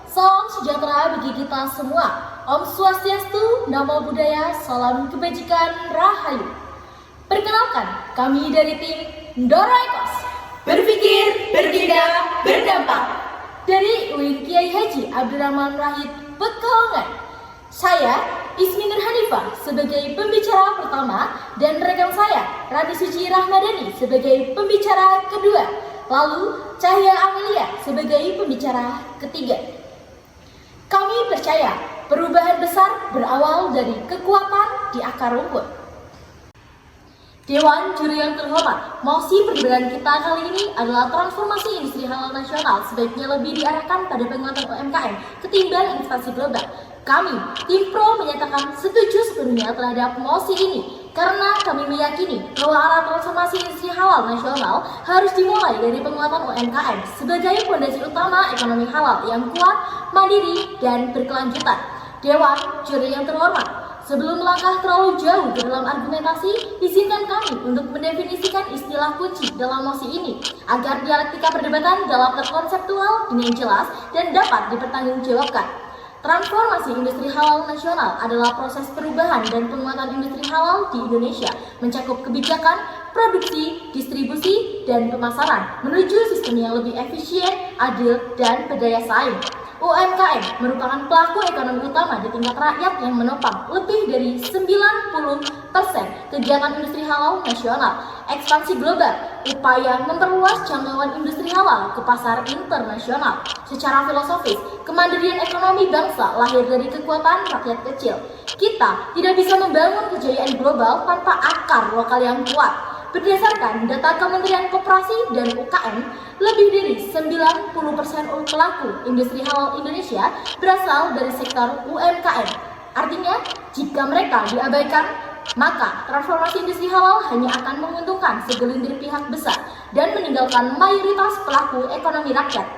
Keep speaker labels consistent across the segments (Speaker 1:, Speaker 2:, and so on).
Speaker 1: Salam sejahtera bagi kita semua. Om Swastiastu, Namo Buddhaya, Salam Kebajikan, Rahayu. Perkenalkan, kami dari tim Ndoro Ekos.
Speaker 2: Berpikir, bertindak, berdampak.
Speaker 1: Dari UIN Kiai Haji Abdurrahman Rahid Pekalongan. Saya, Ismi Nur Hanifah, sebagai pembicara pertama, dan rekan saya, Rani Suci Rahmadani, sebagai pembicara kedua. Lalu, Cahya Amelia sebagai pembicara ketiga. Kami percaya perubahan besar berawal dari kekuatan di akar rumput. Dewan Juri yang terhormat, mosi perdebatan kita kali ini adalah transformasi industri halal nasional sebaiknya lebih diarahkan pada penguatan UMKM ketimbang investasi global. Kami, tim Pro, menyatakan setuju sepenuhnya terhadap mosi ini karena kami meyakini bahwa arah transformasi industri halal nasional harus dimulai dari penguatan UMKM sebagai fondasi utama ekonomi halal yang kuat, mandiri, dan berkelanjutan. Dewan Juri yang terhormat, sebelum melangkah terlalu jauh ke dalam argumentasi, izinkan kami untuk mendefinisikan istilah kunci dalam mosi ini agar dialektika perdebatan dalam konseptual dengan jelas dan dapat dipertanggungjawabkan. Transformasi industri halal nasional adalah proses perubahan dan penguatan industri halal di Indonesia, mencakup kebijakan, produksi, distribusi, dan pemasaran menuju sistem yang lebih efisien, adil, dan berdaya saing. UMKM merupakan pelaku ekonomi utama di tingkat rakyat yang menopang lebih dari 90% kegiatan industri halal nasional. Ekspansi global, upaya memperluas jangkauan industri halal ke pasar internasional. Secara filosofis, kemandirian ekonomi bangsa lahir dari kekuatan rakyat kecil. Kita tidak bisa membangun kejayaan global tanpa akar lokal yang kuat. Berdasarkan data Kementerian Koperasi dan UKM, lebih dari 90% pelaku industri halal Indonesia berasal dari sektor UMKM. Artinya, jika mereka diabaikan, maka transformasi industri halal hanya akan menguntungkan segelintir pihak besar dan meninggalkan mayoritas pelaku ekonomi rakyat.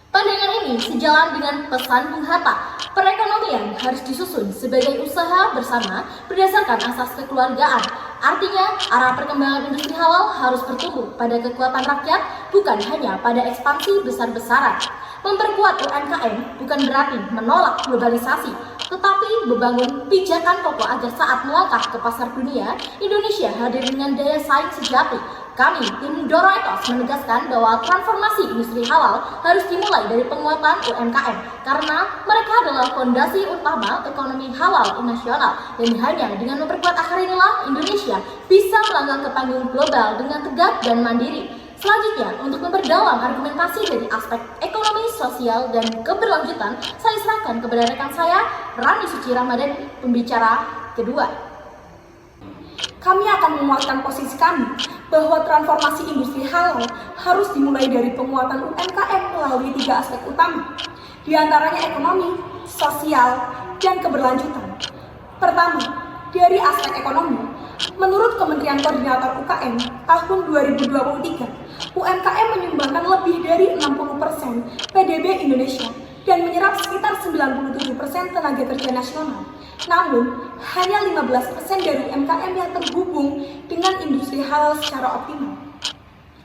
Speaker 1: Pandangan ini sejalan dengan pesan Bung Hatta, perekonomian harus disusun sebagai usaha bersama berdasarkan asas kekeluargaan. Artinya, arah perkembangan industri halal harus bertumbuh pada kekuatan rakyat, bukan hanya pada ekspansi besar-besaran. Memperkuat UMKM bukan berarti menolak globalisasi, tetapi membangun pijakan pokok agar saat melangkah ke pasar dunia, Indonesia hadir dengan daya saing sejati. Kami, tim Ndoro Ekos, menegaskan bahwa transformasi industri halal harus dimulai dari penguatan UMKM karena mereka adalah fondasi utama ekonomi halal nasional, dan hanya dengan memperkuat akar inilah Indonesia bisa melangkah ke panggung global dengan tegak dan mandiri. Selanjutnya, untuk memperdalam argumentasi dari aspek ekonomi, sosial, dan keberlanjutan, saya serahkan kepada rekan saya, Rani Suci Rahmadani, pembicara kedua.
Speaker 2: Kami akan menguatkan posisi kami bahwa transformasi industri halal harus dimulai dari penguatan UMKM melalui 3 aspek utama, di antaranya ekonomi, sosial, dan keberlanjutan. Pertama, dari aspek ekonomi, menurut Kementerian Koordinator UKM tahun 2023, UMKM menyumbangkan lebih dari 60% PDB Indonesia dan menyerap sekitar 97% tenaga kerja nasional. Namun, hanya 15% dari UMKM yang terhubung dengan industri halal secara optimal.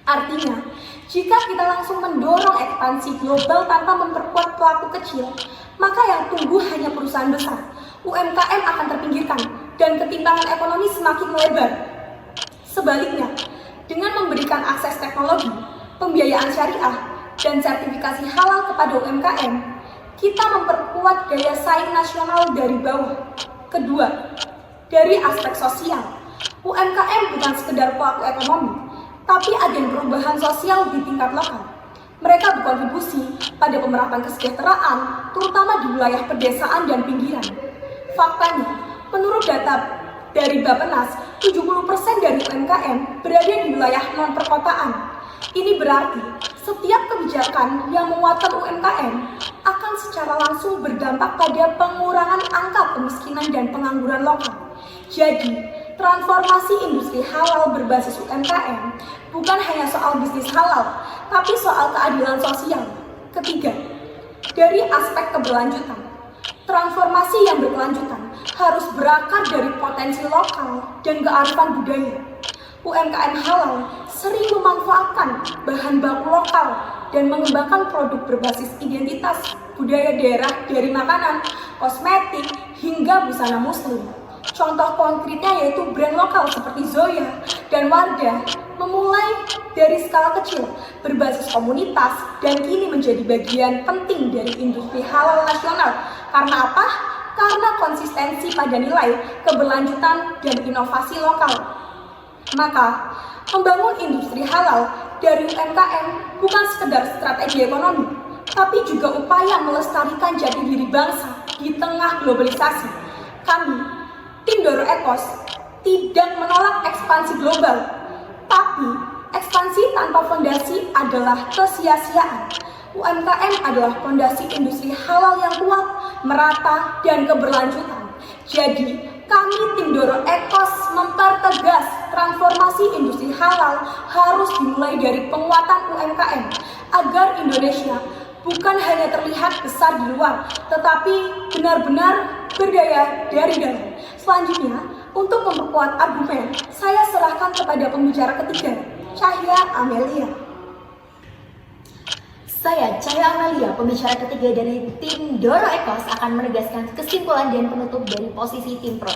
Speaker 2: Artinya, jika kita langsung mendorong ekspansi global tanpa memperkuat pelaku kecil, maka yang tumbuh hanya perusahaan besar. UMKM akan terpinggirkan dan ketimpangan ekonomi semakin melebar. Sebaliknya, dengan memberikan akses teknologi, pembiayaan syariah, dan sertifikasi halal kepada UMKM, kita memperkuat daya saing nasional dari bawah. Kedua, dari aspek sosial, UMKM bukan sekedar pelaku ekonomi, tapi agen perubahan sosial di tingkat lokal. Mereka berkontribusi pada pemerataan kesejahteraan, terutama di wilayah pedesaan dan pinggiran. Faktanya, menurut data dari Bappenas, 70% dari UMKM berada di wilayah non-perkotaan. Ini berarti setiap kebijakan yang menguatkan UMKM akan secara langsung berdampak pada pengurangan angka kemiskinan dan pengangguran lokal. Jadi, transformasi industri halal berbasis UMKM bukan hanya soal bisnis halal, tapi soal keadilan sosial. Ketiga, dari aspek keberlanjutan, transformasi yang berkelanjutan harus berakar dari potensi lokal dan kearifan budaya. UMKM halal sering memanfaatkan bahan baku lokal dan mengembangkan produk berbasis identitas budaya daerah dari makanan, kosmetik, hingga busana muslim. Contoh konkretnya yaitu brand lokal seperti Zoya dan Wardah memulai dari skala kecil, berbasis komunitas, dan kini menjadi bagian penting dari industri halal nasional. Karena apa? Karena konsistensi pada nilai, keberlanjutan, dan inovasi lokal. Maka, membangun industri halal dari UMKM bukan sekedar strategi ekonomi, tapi juga upaya melestarikan jati diri bangsa di tengah globalisasi. Kami, tim Doro Ecos, tidak menolak ekspansi global, tapi ekspansi tanpa fondasi adalah kesia-siaan. UMKM adalah fondasi industri halal yang kuat, merata, dan keberlanjutan. Jadi, kami tim Doro Ecos mempertegas transformasi industri halal harus dimulai dari penguatan UMKM agar Indonesia bukan hanya terlihat besar di luar, tetapi benar-benar berdaya dari dalam. Selanjutnya, untuk memperkuat argumen, saya serahkan kepada pembicara ketiga, Cahya Amelia.
Speaker 1: Saya, Cahya Amelia, pembicara ketiga dari tim Doro Ecos, akan menegaskan kesimpulan dan penutup dari posisi tim pro.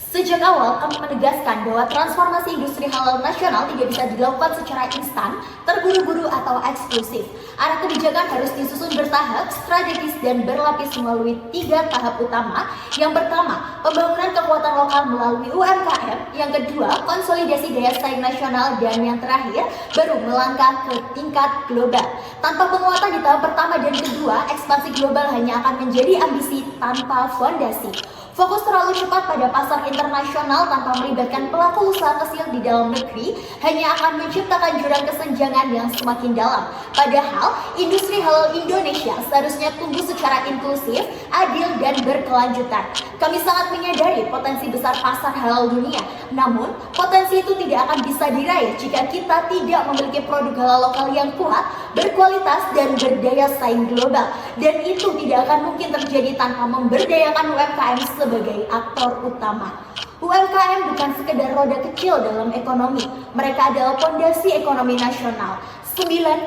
Speaker 1: Sejak awal kami menegaskan bahwa transformasi industri halal nasional tidak bisa dilakukan secara instan, terburu-buru atau eksklusif. Arah kebijakan harus disusun bertahap, strategis, dan berlapis melalui 3 tahap utama. Yang pertama, pembangunan kekuatan lokal melalui UMKM. Yang kedua, konsolidasi daya saing nasional. Dan yang terakhir, baru melangkah ke tingkat global. Tanpa penguatan di tahap pertama dan kedua, ekspansi global hanya akan menjadi ambisi tanpa fondasi. Fokus terlalu cepat pada pasar internasional tanpa melibatkan pelaku usaha kecil di dalam negeri hanya akan menciptakan jurang kesenjangan yang semakin dalam. Padahal, industri halal Indonesia seharusnya tumbuh secara inklusif, adil, dan berkelanjutan. Kami sangat menyadari potensi besar pasar halal dunia. Namun, potensi itu tidak akan bisa diraih jika kita tidak memiliki produk halal lokal yang kuat, berkualitas, dan berdaya saing global. Dan itu tidak akan mungkin terjadi tanpa memberdayakan UMKM sebagai aktor utama. UMKM bukan sekedar roda kecil dalam ekonomi, mereka adalah fondasi ekonomi nasional. 97%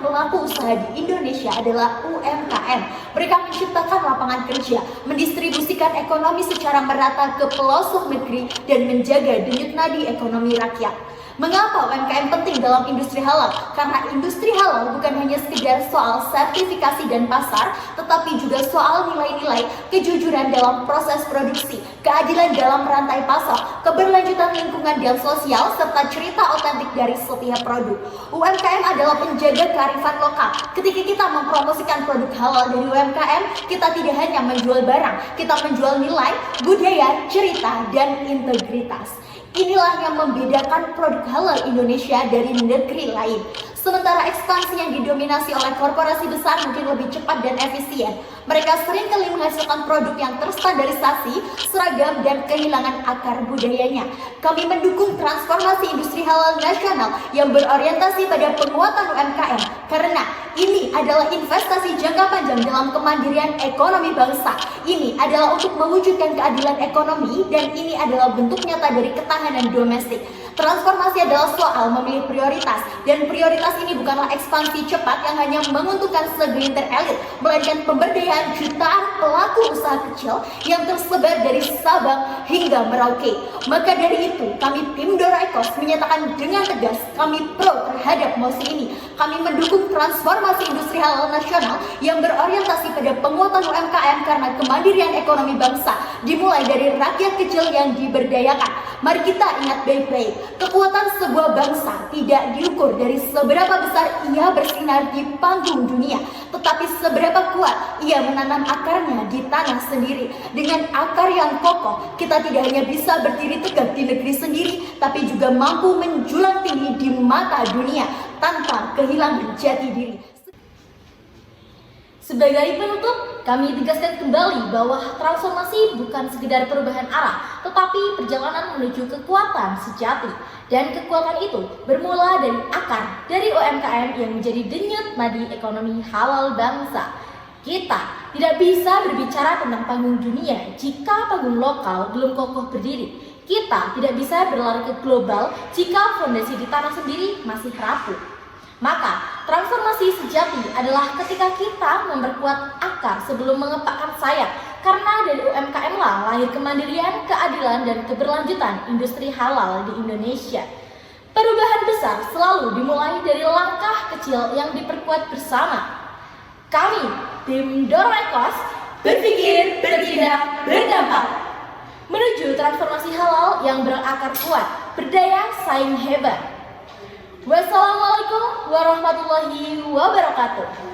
Speaker 1: pelaku usaha di Indonesia adalah UMKM. Mereka menciptakan lapangan kerja, mendistribusikan ekonomi secara merata ke pelosok negeri, dan menjaga denyut nadi ekonomi rakyat. Mengapa UMKM penting dalam industri halal? Karena industri halal bukan hanya sekedar soal sertifikasi dan pasar, tetapi juga soal nilai-nilai kejujuran dalam proses produksi, keadilan dalam rantai pasar, keberlanjutan lingkungan dan sosial, serta cerita otentik dari setiap produk. UMKM adalah penjaga kearifan lokal. Ketika kita mempromosikan produk halal dari UMKM, kita tidak hanya menjual barang, kita menjual nilai, budaya, cerita, dan integritas. Inilah yang membedakan produk halal Indonesia dari negeri lain. Sementara ekspansi yang didominasi oleh korporasi besar mungkin lebih cepat dan efisien. Mereka seringkali menghasilkan produk yang terstandarisasi, seragam, dan kehilangan akar budayanya. Kami mendukung transformasi industri halal nasional yang berorientasi pada penguatan UMKM karena ini adalah investasi jangka panjang dalam kemandirian ekonomi bangsa. Ini adalah untuk mewujudkan keadilan ekonomi, dan ini adalah bentuk nyata dari ketahanan domestik. Transformasi adalah soal memilih prioritas, dan prioritas ini bukanlah ekspansi cepat yang hanya menguntungkan segelintir elit, melainkan pemberdayaan jutaan pelaku usaha kecil yang tersebar dari Sabang hingga Merauke. Maka dari itu, kami tim Doro Ecos menyatakan dengan tegas kami pro terhadap mosi ini. Kami mendukung transformasi industri halal nasional yang berorientasi pada penguatan UMKM karena kemandirian ekonomi bangsa dimulai dari rakyat kecil yang diberdayakan. Mari kita ingat baik-baik, kekuatan sebuah bangsa tidak diukur dari seberapa besar ia bersinar di panggung dunia, tetapi seberapa kuat ia menanam akarnya di tanah sendiri. Dengan akar yang kokoh, kita tidak hanya bisa berdiri tegak di negeri sendiri, tapi juga mampu menjulang tinggi di mata dunia tanpa kehilangan jati diri. Sebagai penutup, kami tegaskan kembali bahwa transformasi bukan sekedar perubahan arah, tetapi perjalanan menuju kekuatan sejati. Dan kekuatan itu bermula dari akar, dari UMKM yang menjadi denyut nadi ekonomi halal bangsa. Kita tidak bisa berbicara tentang panggung dunia jika panggung lokal belum kokoh berdiri. Kita tidak bisa berlari ke global jika fondasi di tanah sendiri masih rapuh. Maka, transformasi Transformasi sejati adalah ketika kita memperkuat akar sebelum mengepakkan sayap. Karena dari UMKM lah lahir kemandirian, keadilan, dan keberlanjutan industri halal di Indonesia. Perubahan besar selalu dimulai dari langkah kecil yang diperkuat bersama. Kami, tim Dorekos, berpikir, bertindak, berdampak menuju transformasi halal yang berakar kuat, berdaya saing hebat. Wassalamualaikum warahmatullahi wabarakatuh.